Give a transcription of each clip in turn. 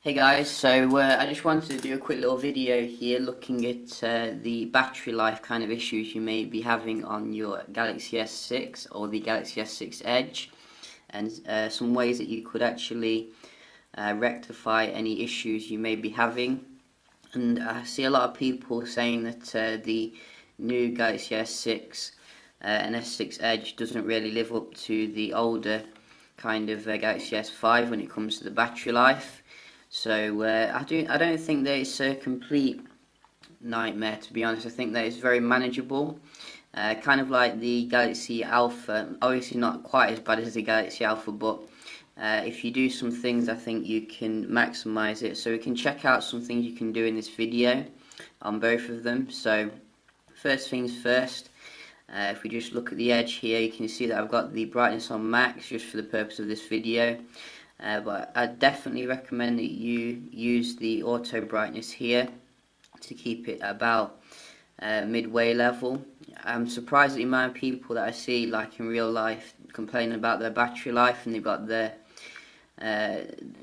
Hey guys, so I just wanted to do a quick little video here looking at the battery life kind of issues you may be having on your Galaxy S6 or the Galaxy S6 Edge, and some ways that you could actually rectify any issues you may be having. And I see a lot of people saying that the new Galaxy S6 and S6 Edge doesn't really live up to the older kind of Galaxy S5 when it comes to the battery life. So I don't think that it's a complete nightmare, to be honest. I think that it's very manageable, kind of like the Galaxy Alpha. Obviously not quite as bad as the Galaxy Alpha, but if you do some things, I think you can maximize it. So we can check out some things you can do in this video on both of them. So first things first, if we just look at the Edge here, you can see that I've got the brightness on max just for the purpose of this video. But I definitely recommend that you use the auto brightness here to keep it about midway level. I'm surprised at the amount of people that I see, like in real life, complaining about their battery life, and they've got their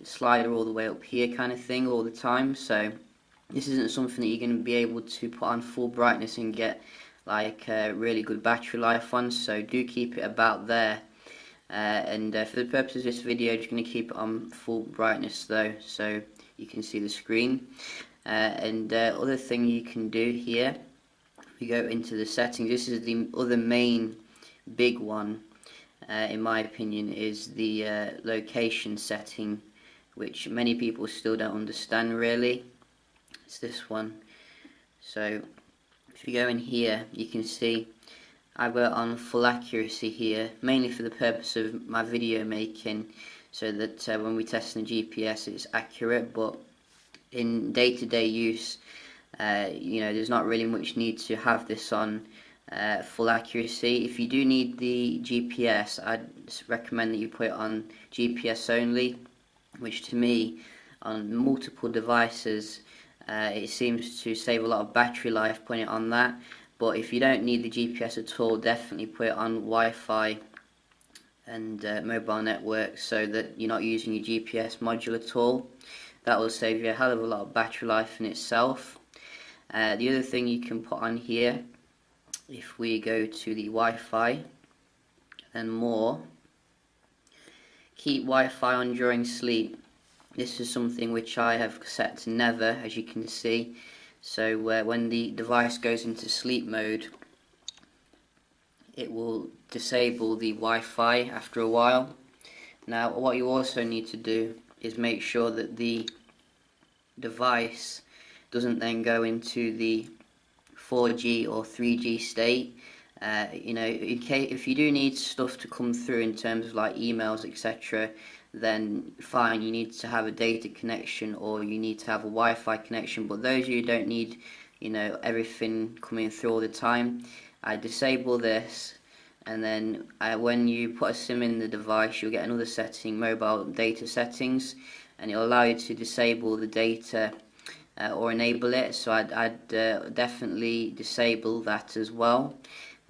slider all the way up here kind of thing all the time. So this isn't something that you're going to be able to put on full brightness and get like really good battery life on. So do keep it about there. For the purpose of this video, I'm just going to keep it on full brightness though, so you can see the screen. Other thing you can do here, if we go into the settings, this is the other main big one, in my opinion, is the location setting, which many people still don't understand really. It's this one. So if you go in here, you can see I've got on full accuracy here, mainly for the purpose of my video making, so that when we test the GPS it's accurate. But in day-to-day use, there's not really much need to have this on full accuracy. If you do need the GPS, I'd recommend that you put it on GPS only, which to me, on multiple devices, it seems to save a lot of battery life putting it on that. But if you don't need the GPS at all, definitely put it on Wi-Fi and mobile network, so that you're not using your GPS module at all. That will save you a hell of a lot of battery life in itself. The other thing you can put on here, if we go to the Wi-Fi and more, keep Wi-Fi on during sleep. This is something which I have set to never, as you can see. So when the device goes into sleep mode, it will disable the Wi-Fi after a while. Now what you also need to do is make sure that the device doesn't then go into the 4G or 3G state. If you do need stuff to come through in terms of like emails, etc., then fine, you need to have a data connection or you need to have a Wi-Fi connection. But those you don't need, everything coming through all the time, I disable this, and then when you put a SIM in the device, you'll get another setting, mobile data settings, and it'll allow you to disable the data or enable it. So I'd definitely disable that as well.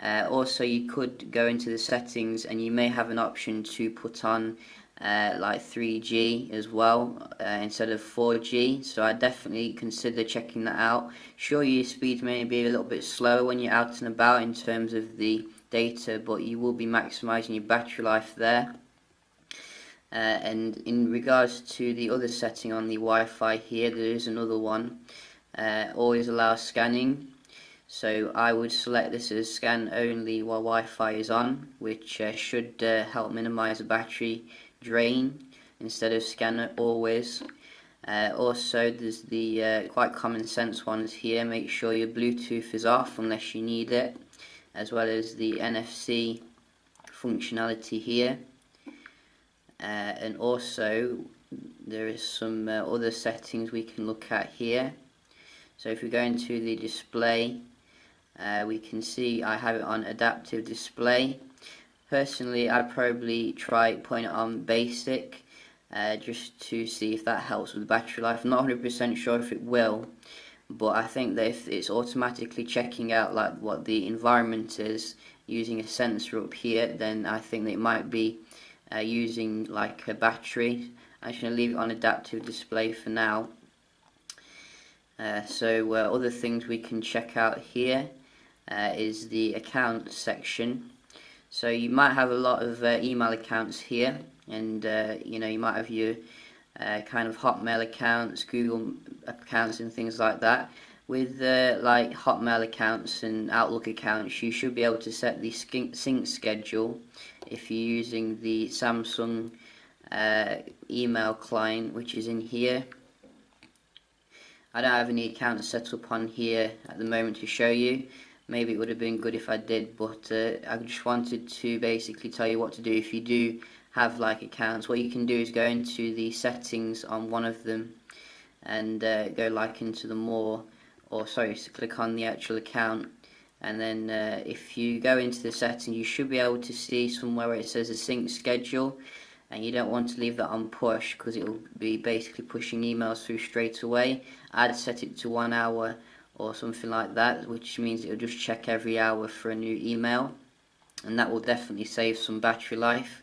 Also, you could go into the settings and you may have an option to put on like 3G as well instead of 4G, so I definitely consider checking that out. Sure, your speed may be a little bit slower when you're out and about in terms of the data, but you will be maximizing your battery life there. And in regards to the other setting on the Wi-Fi here, there is another one, always allow scanning. So I would select this as scan only while Wi-Fi is on, which should help minimize the battery drain instead of scan it always. Also, there's the quite common sense ones here. Make sure your Bluetooth is off unless you need it, as well as the NFC functionality here. And also there is some other settings we can look at here. So if we go into the display, we can see I have it on adaptive display. Personally, I'd probably try putting it on basic, just to see if that helps with the battery life. I'm not 100% sure if it will, but I think that if it's automatically checking out like what the environment is using a sensor up here, then I think that it might be using like a battery. I'm just going to leave it on adaptive display for now. Other things we can check out here is the account section. So you might have a lot of email accounts here, and you might have your kind of Hotmail accounts, Google accounts and things like that. With like Hotmail accounts and Outlook accounts, you should be able to set the sync schedule if you're using the Samsung email client, which is in here. I don't have any accounts set up on here at the moment to show you. Maybe it would have been good if I did, but I just wanted to basically tell you what to do if you do have like accounts. What you can do is go into the settings on one of them and go like into the more, or sorry, so click on the actual account, and then if you go into the settings, you should be able to see somewhere where it says a sync schedule, and you don't want to leave that on push because it will be basically pushing emails through straight away. I'd set it to 1 hour or something like that, which means it will just check every hour for a new email, and that will definitely save some battery life.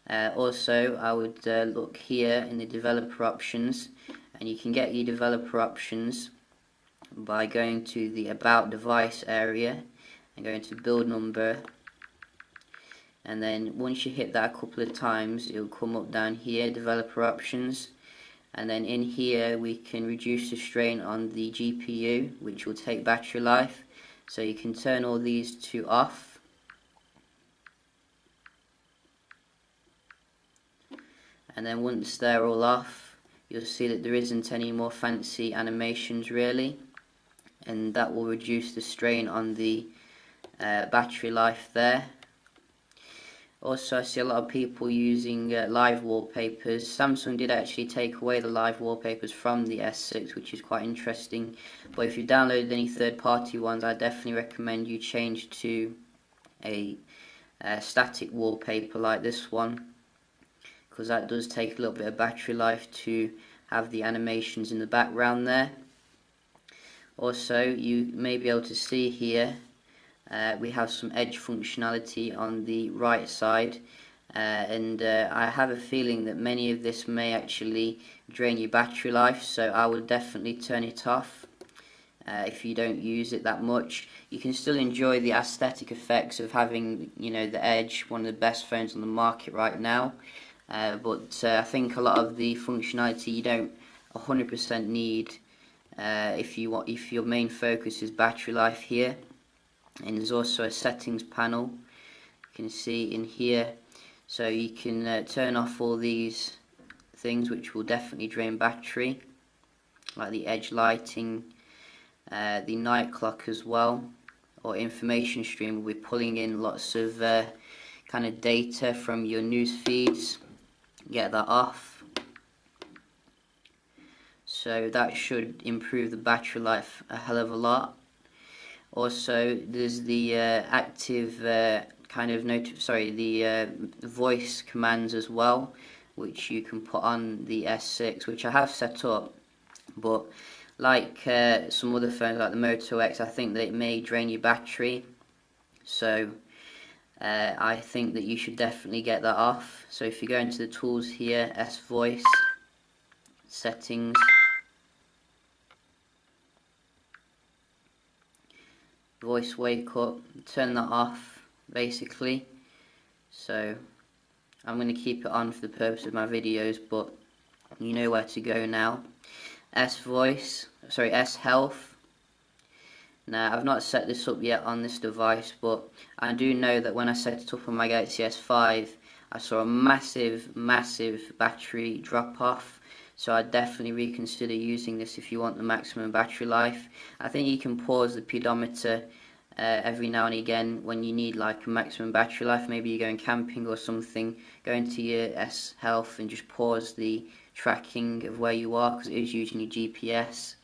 Also, I would look here in the developer options, and you can get your developer options by going to the about device area and going to build number, and then once you hit that a couple of times, it will come up down here, developer options, and then in here we can reduce the strain on the GPU, which will take battery life. So you can turn all these to off, and then once they're all off, you'll see that there isn't any more fancy animations really, and that will reduce the strain on the battery life there. Also, I see a lot of people using live wallpapers. Samsung did actually take away the live wallpapers from the S6, which is quite interesting. But if you downloaded any third-party ones, I definitely recommend you change to a static wallpaper like this one, because that does take a little bit of battery life to have the animations in the background there. Also, you may be able to see here we have some edge functionality on the right side, and I have a feeling that many of this may actually drain your battery life, so I would definitely turn it off if you don't use it that much. You can still enjoy the aesthetic effects of having, the Edge, one of the best phones on the market right now, but I think a lot of the functionality you don't 100% need if your main focus is battery life here. And there's also a settings panel you can see in here, so you can turn off all these things which will definitely drain battery, like the edge lighting, the night clock as well, or information stream will be pulling in lots of kind of data from your news feeds. Get that off, so that should improve the battery life a hell of a lot. Also, there's the active voice commands as well, which you can put on the S6, which I have set up, but like some other phones like the Moto X, I think that it may drain your battery, so I think that you should definitely get that off. So if you go into the tools here, S Voice, settings, voice wake up, turn that off basically. So I'm going to keep it on for the purpose of my videos, but you know where to go now. S Health. Now, I've not set this up yet on this device, but I do know that when I set it up on my Galaxy S5, I saw a massive battery drop off. So I'd definitely reconsider using this if you want the maximum battery life. I think you can pause the pedometer every now and again when you need like a maximum battery life. Maybe you're going camping or something, go into your S Health and just pause the tracking of where you are, because it is using your GPS.